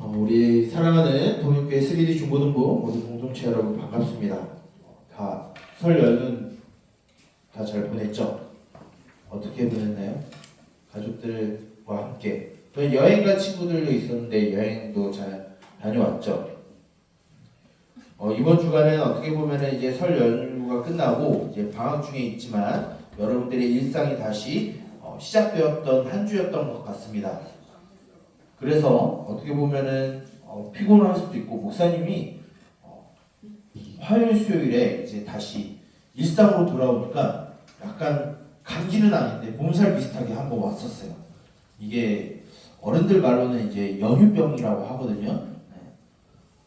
우리 사랑하는 동역교회 3D 중고등부 모든 공동체 여러분 반갑습니다. 다 설 연휴는 다 잘 보냈죠? 어떻게 보냈나요? 가족들과 함께 또 여행 간 친구들도 있었는데 여행도 잘 다녀왔죠? 이번 주간은 어떻게 보면 이제 설 연휴가 끝나고 이제 방학 중에 있지만 여러분들의 일상이 다시 시작되었던 한 주였던 것 같습니다. 그래서 어떻게 보면은 피곤할 수도 있고 목사님이 화요일 수요일에 이제 다시 일상으로 돌아오니까 약간 감기는 아닌데 몸살 비슷하게 한번 왔었어요. 이게 어른들 말로는 이제 연휴병이라고 하거든요.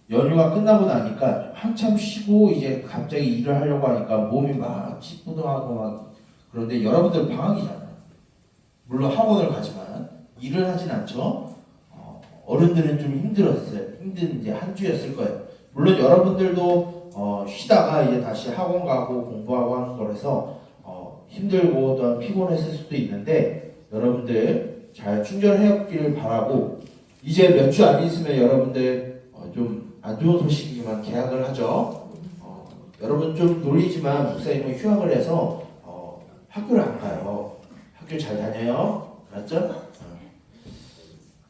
연휴가 끝나고 나니까 한참 쉬고 이제 갑자기 일을 하려고 하니까 몸이 막 찌뿌둥하고 막 그런데 여러분들 방학이잖아요. 물론 학원을 가지만 일을 하진 않죠. 어른들은 좀 힘든 이제 한 주였을 거예요. 물론 여러분들도 쉬다가 이제 다시 학원 가고 공부하고 하는 거라서 힘들고 또한 피곤했을 수도 있는데 여러분들 잘 충전해왔기를 바라고 이제 몇 주 안 있으면 여러분들 좀 안 좋은 소식이지만 개학을 하죠. 여러분 좀 놀리지만 목사님은 휴학을 해서 학교를 안 가요. 학교 잘 다녀요. 맞죠?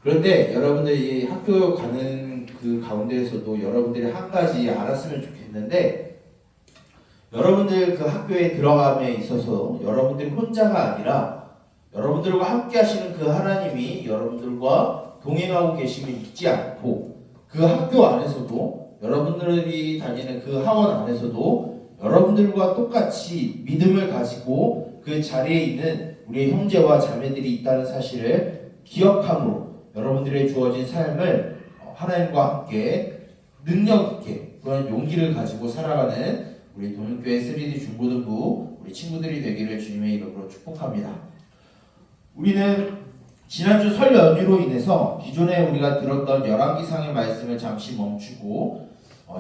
그런데 여러분들이 학교 가는 그 가운데에서도 여러분들이 한 가지 알았으면 좋겠는데 여러분들 그 학교에 들어감에 있어서 여러분들이 혼자가 아니라 여러분들과 함께 하시는 그 하나님이 여러분들과 동행하고 계심을 잊지 않고 그 학교 안에서도 여러분들이 다니는 그 학원 안에서도 여러분들과 똑같이 믿음을 가지고 그 자리에 있는 우리의 형제와 자매들이 있다는 사실을 기억함으로 여러분들의 주어진 삶을 하나님과 함께 능력 있게 그런 용기를 가지고 살아가는 우리 동역교회 3D 중고등부 우리 친구들이 되기를 주님의 이름으로 축복합니다. 우리는 지난주 설 연휴로 인해서 기존에 우리가 들었던 열왕기상의 말씀을 잠시 멈추고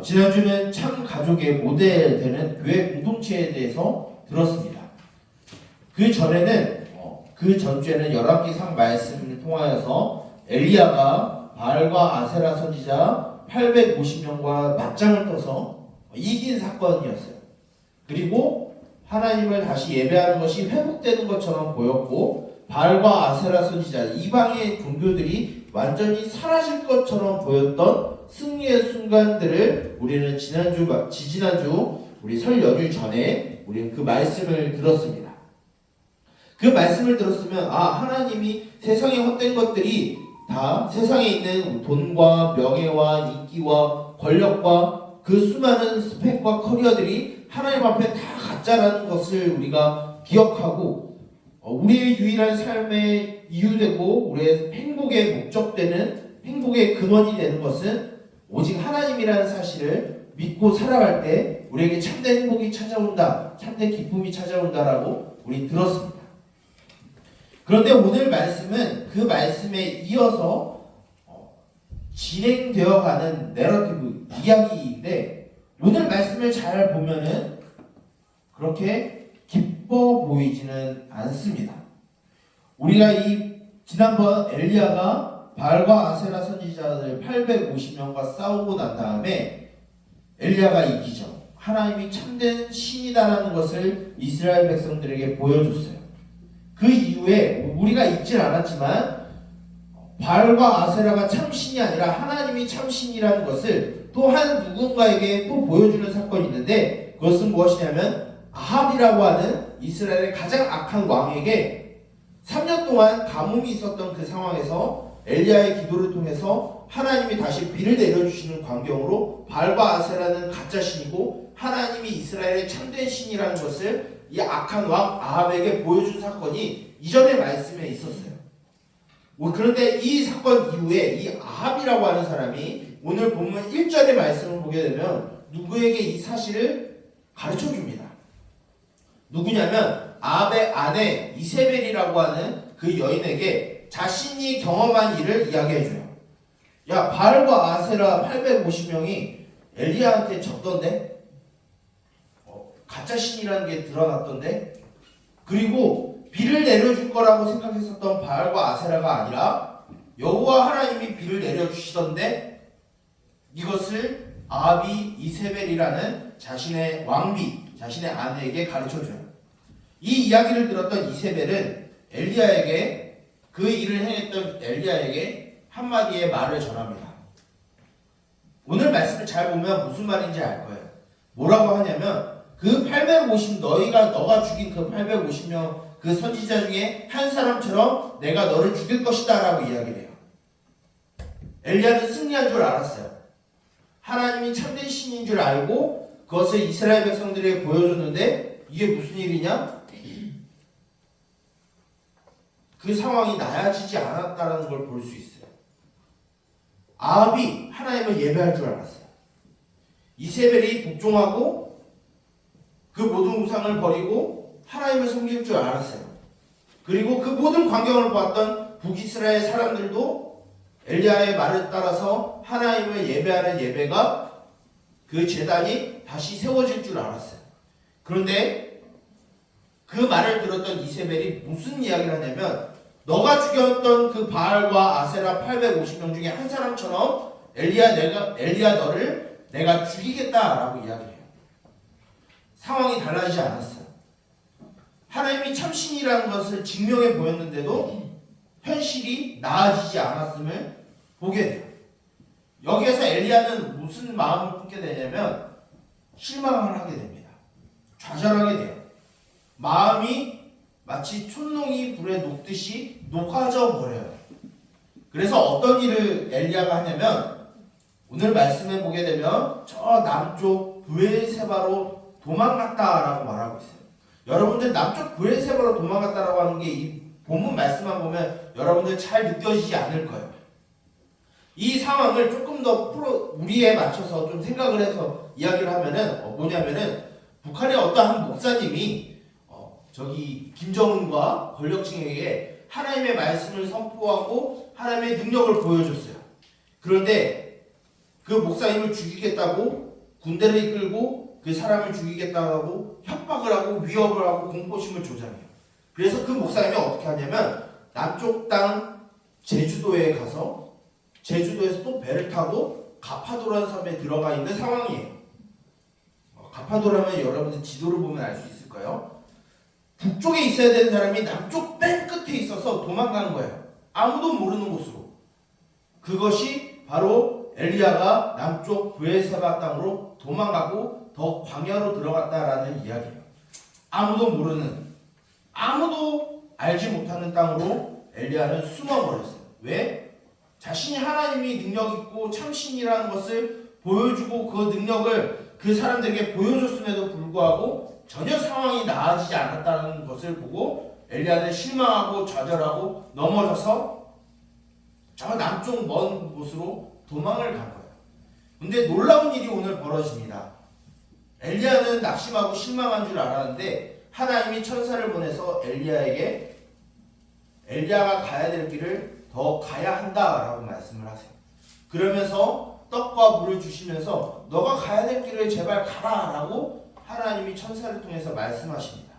지난주는 참 가족의 모델 되는 교회 공동체에 대해서 들었습니다. 그 전에는 그 전주에는 열왕기상 말씀을 통하여서 엘리야가 바알과 아세라 선지자 850명과 맞짱을 떠서 이긴 사건이었어요. 그리고 하나님을 다시 예배하는 것이 회복되는 것처럼 보였고 바알과 아세라 선지자 이방의 종교들이 완전히 사라질 것처럼 보였던 승리의 순간들을 우리는 지지난주 우리 설 연휴 전에 우리는 그 말씀을 들었습니다. 그 말씀을 들었으면 하나님이 세상의 헛된 것들이 다 세상에 있는 돈과 명예와 인기와 권력과 그 수많은 스펙과 커리어들이 하나님 앞에 다 가짜라는 것을 우리가 기억하고 우리의 유일한 삶의 이유되고 우리의 행복의 목적되는 행복의 근원이 되는 것은 오직 하나님이라는 사실을 믿고 살아갈 때 우리에게 참된 행복이 찾아온다, 참된 기쁨이 찾아온다라고 우리 들었습니다. 그런데 오늘 말씀은 그 말씀에 이어서 진행되어가는 내러티브 이야기인데 오늘 말씀을 잘 보면은 그렇게 기뻐 보이지는 않습니다. 우리가 지난번 엘리야가 바알과 아세라 선지자들 850명과 싸우고 난 다음에 엘리야가 이기죠. 하나님이 참된 신이다라는 것을 이스라엘 백성들에게 보여줬어요. 그 이후에 우리가 잊진 않았지만 바알과 아세라가 참신이 아니라 하나님이 참신이라는 것을 또 한 누군가에게 또 보여주는 사건이 있는데 그것은 무엇이냐면 아합이라고 하는 이스라엘의 가장 악한 왕에게 3년 동안 가뭄이 있었던 그 상황에서 엘리야의 기도를 통해서 하나님이 다시 비를 내려주시는 광경으로 바알과 아세라는 가짜 신이고 하나님이 이스라엘의 참된 신이라는 것을 이 악한 왕 아합에게 보여준 사건이 이전의 말씀에 있었어요. 그런데 이 사건 이후에 이 아합이라고 하는 사람이 오늘 본문 1절의 말씀을 보게 되면 누구에게 이 사실을 가르쳐 줍니다. 누구냐면 아합의 아내 이세벨이라고 하는 그 여인에게 자신이 경험한 일을 이야기해줘요. 야, 바알과 아세라 850명이 엘리야한테 졌던데? 가짜 신이라는 게 드러났던데? 그리고 비를 내려줄 거라고 생각했었던 바알과 아세라가 아니라 여호와 하나님이 비를 내려주시던데 이것을 아합이 이세벨이라는 자신의 왕비, 자신의 아내에게 가르쳐줘요. 이 이야기를 들었던 이세벨은 엘리야에게, 그 일을 행했던 엘리야에게 한마디의 말을 전합니다. 오늘 말씀을 잘 보면 무슨 말인지 알 거예요. 뭐라고 하냐면 그 850, 너가 죽인 그 850명 그 선지자 중에 한 사람처럼 내가 너를 죽일 것이다 라고 이야기를 해요. 엘리야는 승리한 줄 알았어요. 하나님이 참된 신인 줄 알고 그것을 이스라엘 백성들에게 보여줬는데 이게 무슨 일이냐? 그 상황이 나아지지 않았다는 걸 볼 수 있어요. 아합이 하나님을 예배할 줄 알았어요. 이세벨이 복종하고 그 모든 우상을 버리고 하나님을 섬길 줄 알았어요. 그리고 그 모든 광경을 보았던 북이스라엘 사람들도 엘리야의 말을 따라서 하나님을 예배하는 예배가, 그 제단이 다시 세워질 줄 알았어요. 그런데 그 말을 들었던 이세벨이 무슨 이야기를 하냐면 너가 죽였던 그 바알과 아세라 850명 중에 한 사람처럼 엘리야 너를 내가 죽이겠다라고 이야기해요. 상황이 달라지지 않았어요. 하나님이 참신이라는 것을 증명해 보였는데도 현실이 나아지지 않았음을 보게 돼요. 여기에서 엘리야는 무슨 마음을 품게 되냐면 실망을 하게 됩니다. 좌절하게 돼요. 마음이 마치 촛농이 불에 녹듯이 녹아져 버려요. 그래서 어떤 일을 엘리야가 하냐면 오늘 말씀해 보게 되면 저 남쪽 브엘세바로 도망갔다라고 말하고 있어요. 여러분들 남쪽 브엘세바로 도망갔다라고 하는 게 이 본문 말씀만 보면 여러분들 잘 느껴지지 않을 거예요. 이 상황을 조금 더 우리에 맞춰서 좀 생각을 해서 이야기를 하면은 뭐냐면은 북한의 어떤 한 목사님이 저기 김정은과 권력층에게 하나님의 말씀을 선포하고 하나님의 능력을 보여줬어요. 그런데 그 목사님을 죽이겠다고 군대를 이끌고 그 사람을 죽이겠다고 협박을 하고 위협을 하고 공포심을 조장해요. 그래서 그 목사님이 어떻게 하냐면 남쪽 땅 제주도에 가서 제주도에서 또 배를 타고 가파도라는 섬에 들어가 있는 상황이에요. 가파도라면 여러분들 지도를 보면 알 수 있을 거예요. 북쪽에 있어야 되는 사람이 남쪽 맨 끝에 있어서 도망간 거예요. 아무도 모르는 곳으로. 그것이 바로 엘리야가 남쪽 브엘세바 땅으로 도망가고 더 광야로 들어갔다라는 이야기예요. 아무도 모르는, 아무도 알지 못하는 땅으로 엘리야는 숨어버렸어요. 왜? 자신이 하나님이 능력 있고 참신이라는 것을 보여주고 그 능력을 그 사람들에게 보여줬음에도 불구하고 전혀 상황이 나아지지 않았다는 것을 보고 엘리야는 실망하고 좌절하고 넘어져서 저 남쪽 먼 곳으로 도망을 간 거예요. 근데 놀라운 일이 오늘 벌어집니다. 엘리야는 낙심하고 실망한 줄 알았는데 하나님이 천사를 보내서 엘리야에게 엘리야가 가야 될 길을 더 가야 한다라고 말씀을 하세요. 그러면서 떡과 물을 주시면서 너가 가야 될 길을 제발 가라라고 하나님이 천사를 통해서 말씀하십니다.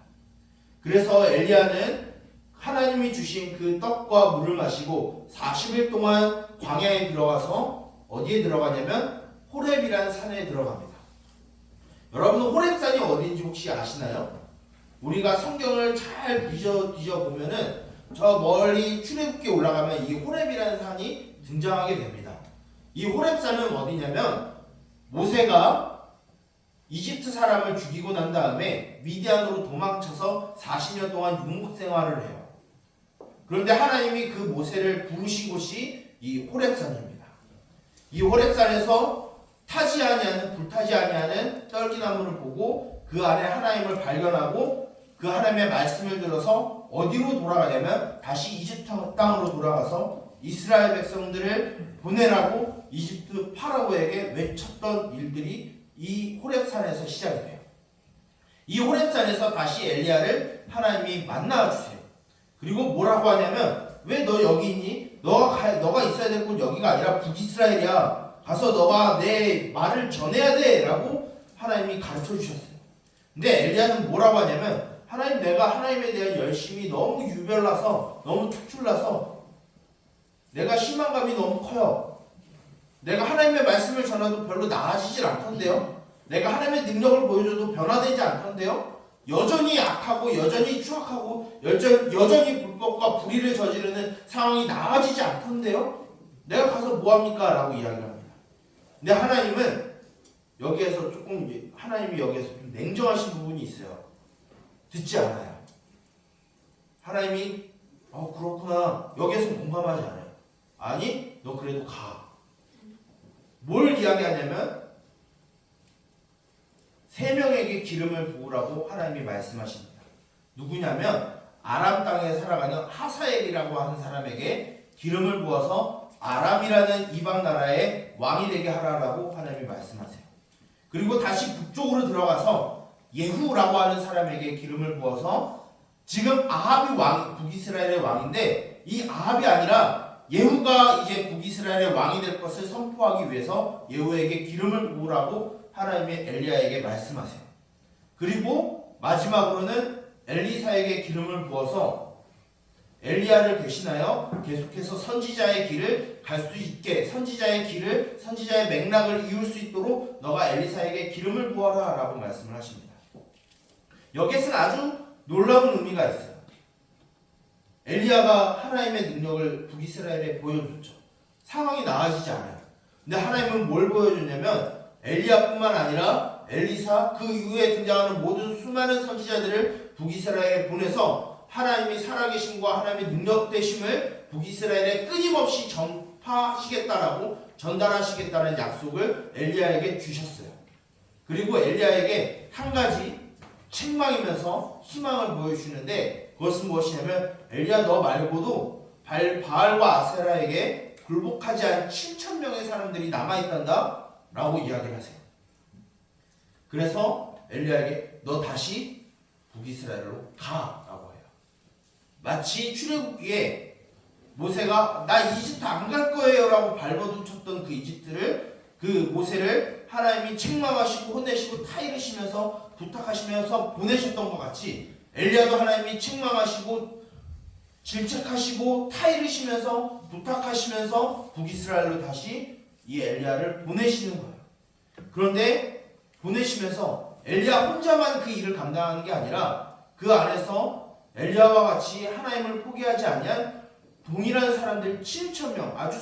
그래서 엘리야는 하나님이 주신 그 떡과 물을 마시고 40일 동안 광야에 들어가서 어디에 들어가냐면 호렙이라는 산에 들어갑니다. 여러분 호렙산이 어디인지 혹시 아시나요? 우리가 성경을 잘 뒤져 보면은 저 멀리 출애굽기에 올라가면 이 호렙이라는 산이 등장하게 됩니다. 이 호렙산은 어디냐면 모세가 이집트 사람을 죽이고 난 다음에 미디안으로 도망쳐서 40년 동안 유목 생활을 해요. 그런데 하나님이 그 모세를 부르신 곳이 이 호렙산입니다. 이 호렙산에서 불타지 아니하는 떨기나무를 보고 그 안에 하나님을 발견하고 그 하나님의 말씀을 들어서 어디로 돌아가냐면 다시 이집트 땅으로 돌아가서 이스라엘 백성들을 보내라고 이집트 파라오에게 외쳤던 일들이 이 호렙산에서 시작이 돼요. 이 호렙산에서 다시 엘리야를 하나님이 만나주세요. 그리고 뭐라고 하냐면 왜 너 여기 있니? 너가 있어야 될 곳 여기가 아니라 북이스라엘이야. 가서 너가 내 말을 전해야 돼 라고 하나님이 가르쳐 주셨어요. 근데 엘리야는 뭐라고 하냐면 하나님 내가 하나님에 대한 열심이 너무 유별나서 너무 특출나서 내가 실망감이 너무 커요. 내가 하나님의 말씀을 전해도 별로 나아지질 않던데요. 내가 하나님의 능력을 보여줘도 변화되지 않던데요. 여전히 악하고 여전히 추악하고 여전히 불법과 불의를 저지르는 상황이 나아지지 않던데요. 내가 가서 뭐합니까? 라고 이야기를 합니다. 근데 하나님은 여기에서 하나님이 여기에서 좀 냉정하신 부분이 있어요. 듣지 않아요. 하나님이 그렇구나. 여기에서 공감하지 않아요. 아니, 너 그래도 가. 뭘 이야기하냐면 3명에게 기름을 부으라고 하나님이 말씀하십니다. 누구냐면 아람 땅에 살아가는 하사엘이라고 하는 사람에게 기름을 부어서 아람이라는 이방 나라의 왕이 되게 하라라고 하나님이 말씀하세요. 그리고 다시 북쪽으로 들어가서 예후라고 하는 사람에게 기름을 부어서 지금 아합이 북이스라엘의 왕인데 이 아합이 아니라 예후가 이제 북이스라엘의 왕이 될 것을 선포하기 위해서 예후에게 기름을 부으라고 하나님이 엘리야에게 말씀하세요. 그리고 마지막으로는 엘리사에게 기름을 부어서 엘리야를 대신하여 계속해서 선지자의 길을 갈 수 있게 선지자의 맥락을 이을 수 있도록 너가 엘리사에게 기름을 부어라 라고 말씀을 하십니다. 여기에서는 아주 놀라운 의미가 있어요. 엘리야가 하나님의 능력을 북이스라엘에 보여줬죠. 상황이 나아지지 않아요. 근데 하나님은 뭘 보여줬냐면 엘리야뿐만 아니라 엘리사 그 이후에 등장하는 모든 수많은 선지자들을 북이스라엘에 보내서 하나님이 살아계심과 하나님의 능력되심을 북이스라엘에 끊임없이 전달하시겠다는 약속을 엘리야에게 주셨어요. 그리고 엘리야에게 한 가지 책망이면서 희망을 보여주는데 그것은 무엇이냐면 엘리야 너 말고도 바알과 아세라에게 굴복하지 않은 7,000명의 사람들이 남아있단다 라고 이야기를 하세요. 그래서 엘리야에게 너 다시 북이스라엘로 가 라고 해요. 마치 출애굽기에 모세가 나 이집트 안 갈 거예요 라고 발버둥 쳤던 그 모세를 하나님이 책망하시고 혼내시고 타이르시면서 부탁하시면서 보내셨던 것 같이 엘리야도 하나님이 책망하시고 질책하시고 타이르시면서 부탁하시면서 북이스라엘로 다시 이 엘리야를 보내시는 거예요. 그런데 보내시면서 엘리야 혼자만 그 일을 감당하는 게 아니라 그 안에서 엘리야와 같이 하나님을 포기하지 아니한 동일한 사람들 7,000명 아주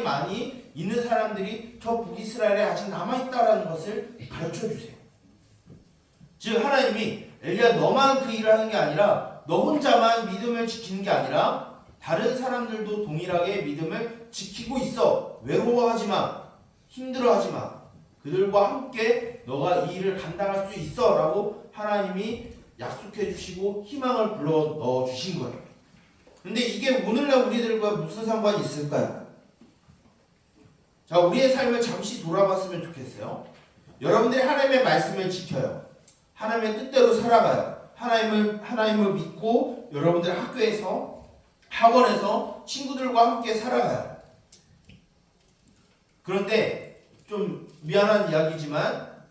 많이 있는 사람들이 저 북이스라엘에 아직 남아있다라는 것을 가르쳐주세요. 즉 하나님이 엘리야 너만 그 일을 하는 게 아니라 너 혼자만 믿음을 지키는 게 아니라 다른 사람들도 동일하게 믿음을 지키고 있어. 외로워하지 마. 힘들어하지 마. 그들과 함께 너가 이 일을 감당할 수 있어 라고 하나님이 약속해 주시고 희망을 불러 넣어 주신 거예요. 근데 이게 오늘날 우리들과 무슨 상관이 있을까요? 자, 우리의 삶을 잠시 돌아봤으면 좋겠어요. 여러분들이 하나님의 말씀을 지켜요. 하나님의 뜻대로 살아가요. 하나님을 믿고 여러분들 학교에서 학원에서 친구들과 함께 살아가요. 그런데 좀 미안한 이야기지만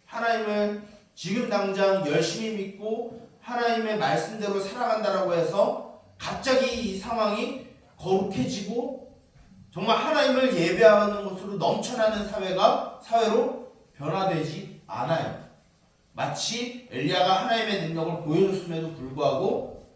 하나님을 지금 당장 열심히 믿고 하나님의 말씀대로 살아간다라고 해서 갑자기 이 상황이 거룩해지고 정말 하나님을 예배하는 것으로 넘쳐나는 사회로 변화되지 않아요. 마치 엘리야가 하나님의 능력을 보여줬음에도 불구하고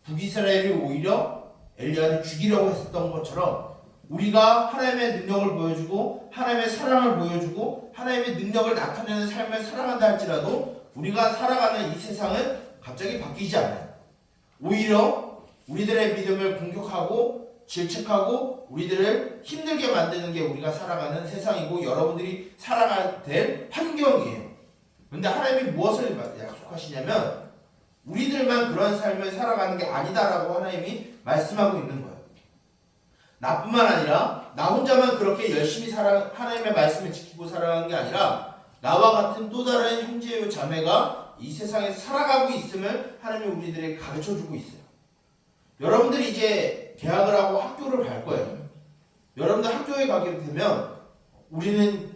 북이스라엘이 오히려 엘리야를 죽이려고 했었던 것처럼 우리가 하나님의 능력을 보여주고 하나님의 사랑을 보여주고 하나님의 능력을 나타내는 삶을 살아간다 할지라도 우리가 살아가는 이 세상은 갑자기 바뀌지 않아요. 오히려 우리들의 믿음을 공격하고 질책하고 우리들을 힘들게 만드는 게 우리가 살아가는 세상이고 여러분들이 살아가야 될 환경이에요. 그런데 하나님이 무엇을 약속하시냐면 우리들만 그런 삶을 살아가는 게 아니다라고 하나님이 말씀하고 있는 거예요. 나뿐만 아니라 나 혼자만 그렇게 열심히 하나님의 말씀을 지키고 살아가는 게 아니라 나와 같은 또 다른 형제요 자매가 이 세상에 살아가고 있음을 하나님이 우리들에게 가르쳐주고 있어요. 여러분들이 이제 개학을 하고 학교를 갈 거예요. 여러분들 학교에 가게 되면 우리는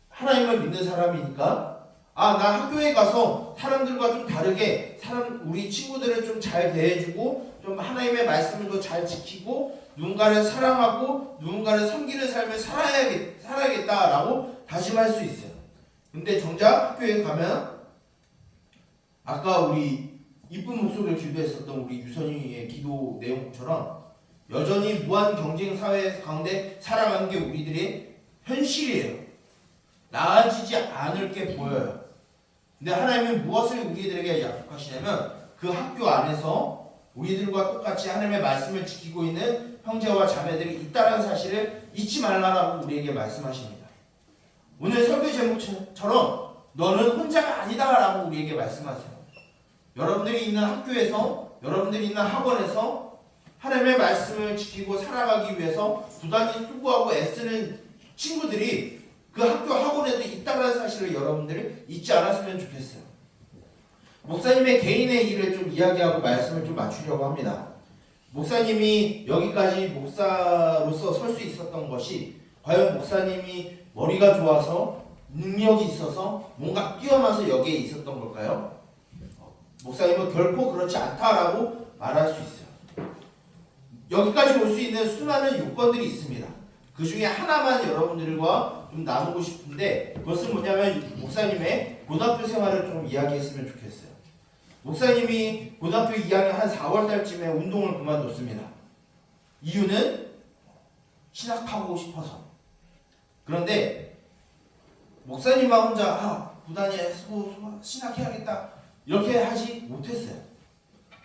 하나님을 믿는 사람이니까 아, 나 학교에 가서 사람들과 좀 다르게 우리 친구들을 좀 잘 대해주고 좀 하나님의 말씀을 더 잘 지키고 누군가를 사랑하고 누군가를 섬기는 삶을 살아야겠다라고 다짐할 수 있어요. 근데 정작 학교에 가면 아까 우리 이쁜 목소리를 기도했었던 우리 유선이의 기도 내용처럼 여전히 무한 경쟁 사회 가운데 살아가는 게 우리들의 현실이에요. 나아지지 않을 게 보여요. 근데 하나님은 무엇을 우리들에게 약속하시냐면 그 학교 안에서 우리들과 똑같이 하나님의 말씀을 지키고 있는 형제와 자매들이 있다는 사실을 잊지 말라라고 우리에게 말씀하십니다. 오늘 설교 제목처럼 너는 혼자가 아니다라고 우리에게 말씀하세요. 여러분들이 있는 학교에서, 여러분들이 있는 학원에서 하나님의 말씀을 지키고 살아가기 위해서 부단히 수고하고 애쓰는 친구들이 그 학교 학원에도 있다는 사실을 여러분들이 잊지 않았으면 좋겠어요. 목사님의 개인의 일을 좀 이야기하고 말씀을 좀 맞추려고 합니다. 목사님이 여기까지 목사로서 설 수 있었던 것이 과연 목사님이 머리가 좋아서 능력이 있어서 뭔가 뛰어나서 여기에 있었던 걸까요? 목사님은 결코 그렇지 않다라고 말할 수 있어요. 여기까지 올 수 있는 수많은 요건들이 있습니다. 그 중에 하나만 여러분들과 좀 나누고 싶은데 그것은 뭐냐면 목사님의 고등학교 생활을 좀 이야기했으면 좋겠어요. 목사님이 고등학교 2학년 한 4월달쯤에 운동을 그만뒀습니다. 이유는 신학하고 싶어서. 그런데 목사님만 혼자 부단히 애쓰고 신학해야겠다 이렇게 하지 못했어요.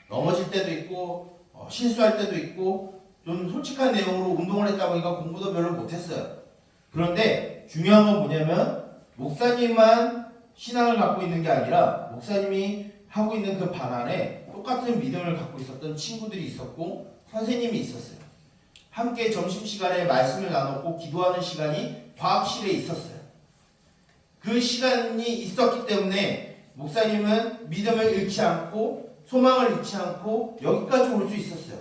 넘어질 때도 있고 실수할 때도 있고 좀 솔직한 내용으로 운동을 했다 보니까 공부도 별로 못했어요. 그런데 중요한 건 뭐냐면 목사님만 신앙을 갖고 있는 게 아니라 목사님이 하고 있는 그 반 안에 똑같은 믿음을 갖고 있었던 친구들이 있었고 선생님이 있었어요. 함께 점심시간에 말씀을 나눴고 기도하는 시간이 과학실에 있었어요. 그 시간이 있었기 때문에 목사님은 믿음을 잃지 않고 소망을 잃지 않고 여기까지 올 수 있었어요.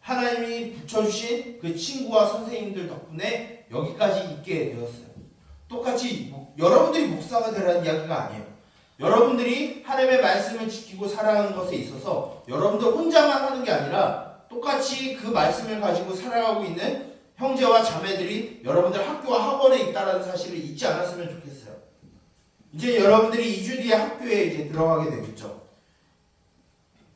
하나님이 붙여주신 그 친구와 선생님들 덕분에 여기까지 있게 되었어요. 똑같이 여러분들이 목사가 되라는 이야기가 아니에요. 여러분들이 하나님의 말씀을 지키고 살아가는 것에 있어서 여러분들 혼자만 하는 게 아니라 똑같이 그 말씀을 가지고 살아가고 있는 형제와 자매들이 여러분들 학교와 학원에 있다는 사실을 잊지 않았으면 좋겠어요. 이제 여러분들이 2주 뒤에 학교에 이제 들어가게 되겠죠.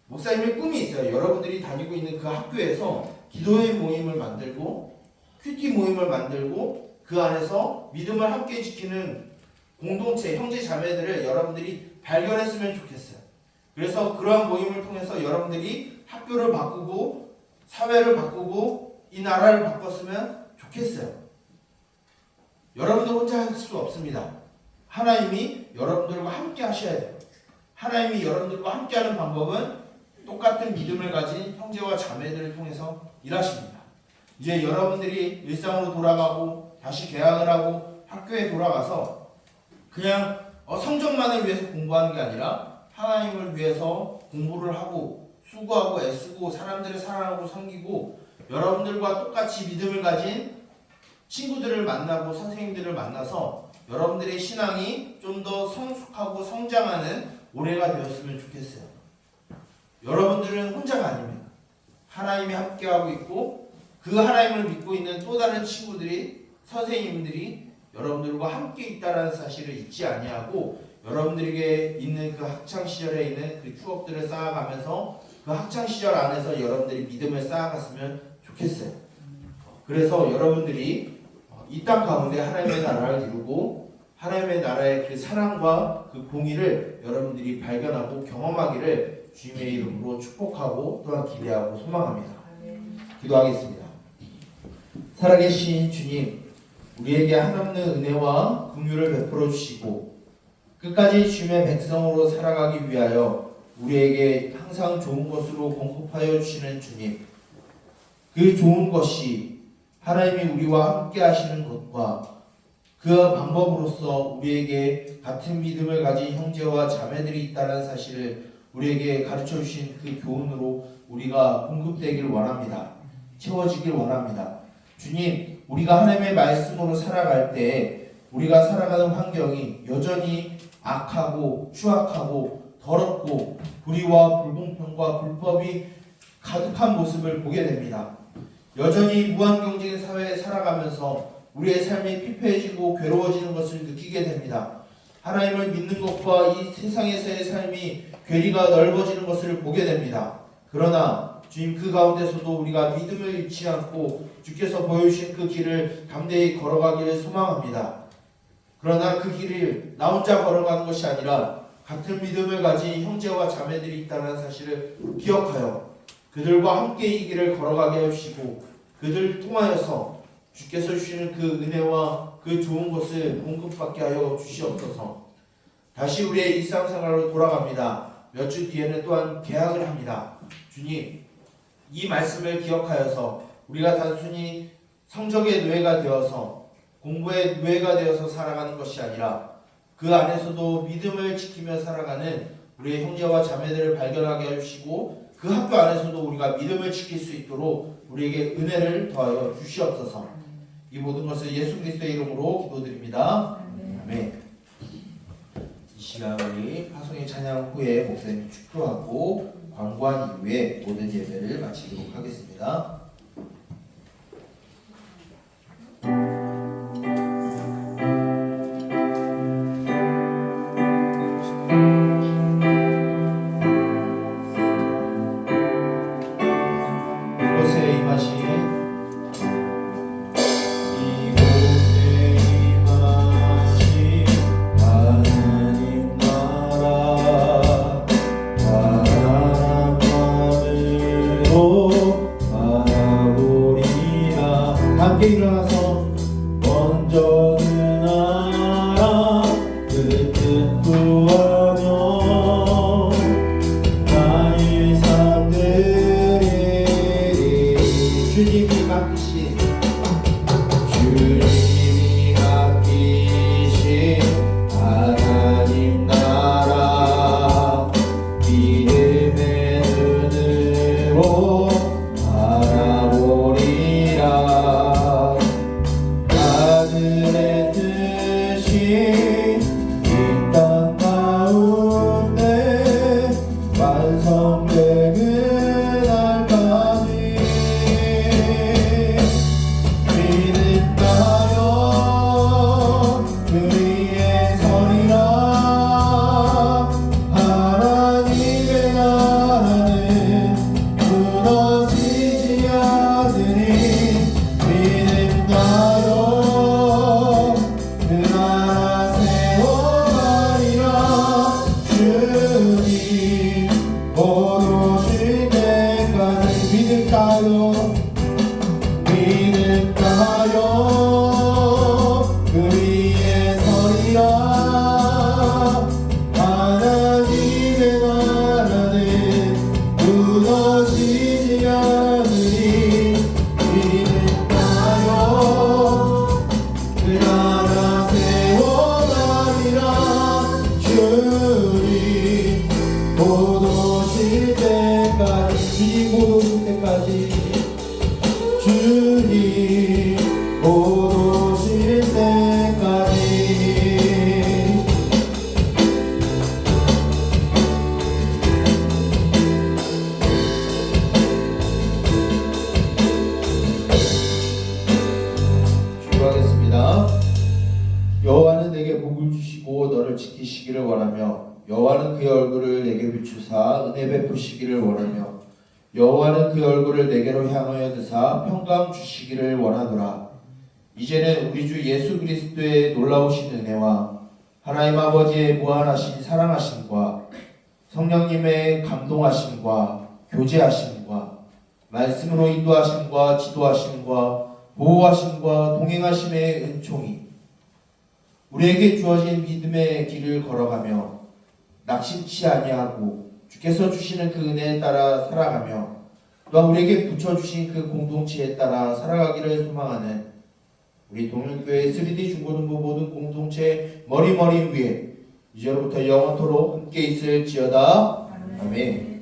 목사님의 꿈이 있어요. 여러분들이 다니고 있는 그 학교에서 기도회 모임을 만들고 큐티 모임을 만들고 그 안에서 믿음을 함께 지키는 공동체, 형제 자매들을 여러분들이 발견했으면 좋겠어요. 그래서 그러한 모임을 통해서 여러분들이 학교를 바꾸고 사회를 바꾸고 이 나라를 바꿨으면 좋겠어요. 여러분들 혼자 할 수 없습니다. 하나님이 여러분들과 함께 하셔야 돼요. 하나님이 여러분들과 함께하는 방법은 똑같은 믿음을 가진 형제와 자매들을 통해서 일하십니다. 이제 여러분들이 일상으로 돌아가고 다시 개학을 하고 학교에 돌아가서 그냥 성적만을 위해서 공부하는 게 아니라 하나님을 위해서 공부를 하고 수고하고 애쓰고 사람들을 사랑하고 섬기고 여러분들과 똑같이 믿음을 가진 친구들을 만나고 선생님들을 만나서 여러분들의 신앙이 좀 더 성숙하고 성장하는 올해가 되었으면 좋겠어요. 여러분들은 혼자가 아닙니다. 하나님이 함께하고 있고 그 하나님을 믿고 있는 또 다른 친구들이 선생님들이 여러분들과 함께 있다는 사실을 잊지 아니하고 여러분들에게 있는 그 학창시절에 있는 그 추억들을 쌓아가면서 그 학창시절 안에서 여러분들이 믿음을 쌓아갔으면 좋겠어요. 그래서 여러분들이 이 땅 가운데 하나님의 나라를 이루고 하나님의 나라의 그 사랑과 그 공의를 여러분들이 발견하고 경험하기를 주님의 이름으로 축복하고 또한 기대하고 소망합니다. 기도하겠습니다. 살아계신 주님, 우리에게 한없는 은혜와 긍휼을 베풀어 주시고 끝까지 주님의 백성으로 살아가기 위하여 우리에게 항상 좋은 것으로 공급하여 주시는 주님, 그 좋은 것이 하나님이 우리와 함께 하시는 것과 그 방법으로서 우리에게 같은 믿음을 가진 형제와 자매들이 있다는 사실을 우리에게 가르쳐 주신 그 교훈으로 우리가 공급되길 원합니다. 채워지길 원합니다. 주님, 우리가 하나님의 말씀으로 살아갈 때 우리가 살아가는 환경이 여전히 악하고 추악하고 더럽고 불의와 불공평과 불법이 가득한 모습을 보게 됩니다. 여전히 무한경쟁 사회에 살아가면서 우리의 삶이 피폐해지고 괴로워지는 것을 느끼게 됩니다. 하나님을 믿는 것과 이 세상에서의 삶이 괴리가 넓어지는 것을 보게 됩니다. 그러나 주님 그 가운데서도 우리가 믿음을 잃지 않고 주께서 보여주신 그 길을 담대히 걸어가기를 소망합니다. 그러나 그 길을 나 혼자 걸어가는 것이 아니라 같은 믿음을 가진 형제와 자매들이 있다는 사실을 기억하여 그들과 함께 이 길을 걸어가게 해주시고 그들을 통하여서 주께서 주시는 그 은혜와 그 좋은 것을 공급받게 하여 주시옵소서. 다시 우리의 일상생활로 돌아갑니다. 몇 주 뒤에는 또한 개학을 합니다. 주님, 이 말씀을 기억하여서 우리가 단순히 성적의 노예가 되어서 공부의 노예가 되어서 살아가는 것이 아니라 그 안에서도 믿음을 지키며 살아가는 우리의 형제와 자매들을 발견하게 해주시고 그 학교 안에서도 우리가 믿음을 지킬 수 있도록 우리에게 은혜를 더하여 주시옵소서. 이 모든 것을 예수 그리스도의 이름으로 기도드립니다. 아멘. 이 시간 우리 파송의 찬양 후에 목사님 축도하고 광고한 이후에 모든 예배를 마치도록 하겠습니다. 함께 일어나서 먼저 나라 그 뜻 구하며 나의 삶들이 주님이 맡기신 하나님 나라 믿음의 눈으로 바라보리라. 하늘의 뜻이 이 땅 가운데 완성되는 날까지 믿음하여 그 위에 서리라. 하나님의 나라는 무너지지 않으니 믿음하여 그 나라 세워가리라. 주님 곧 오실 때까지 믿음하여 그 위에 서리라. 하나님의 나라는 무너지지 않으니 믿음하여 그 나라 세워가리라. 주님 곧 오실 때까지 주님 곧 오실 때까지 주님 곧 오실 때까지 기도하겠습니다. 여호와는 내게 복을 주시고 너를 지키시기를 원하며 여호와는 그의 얼굴을 내게 비추사 은혜 베푸시기를 원하며 여호와는 그 얼굴을 내게로 향하여 드사 평강 주시기를 원하노라. 이제는 우리 주 예수 그리스도의 놀라우신 은혜와 하나님 아버지의 무한하신 사랑하심과 성령님의 감동하심과 교제하심과 말씀으로 인도하심과 지도하심과 보호하심과 동행하심의 은총이 우리에게 주어진 믿음의 길을 걸어가며 낙심치 아니하고 주께서 주시는 그 은혜에 따라 살아가며 또한 우리에게 붙여주신 그 공동체에 따라 살아가기를 소망하는 우리 동일교회 3D 중고등부 모든 공동체 머리 위에 이제로부터 영원토록 함께 있을지어다. 아멘.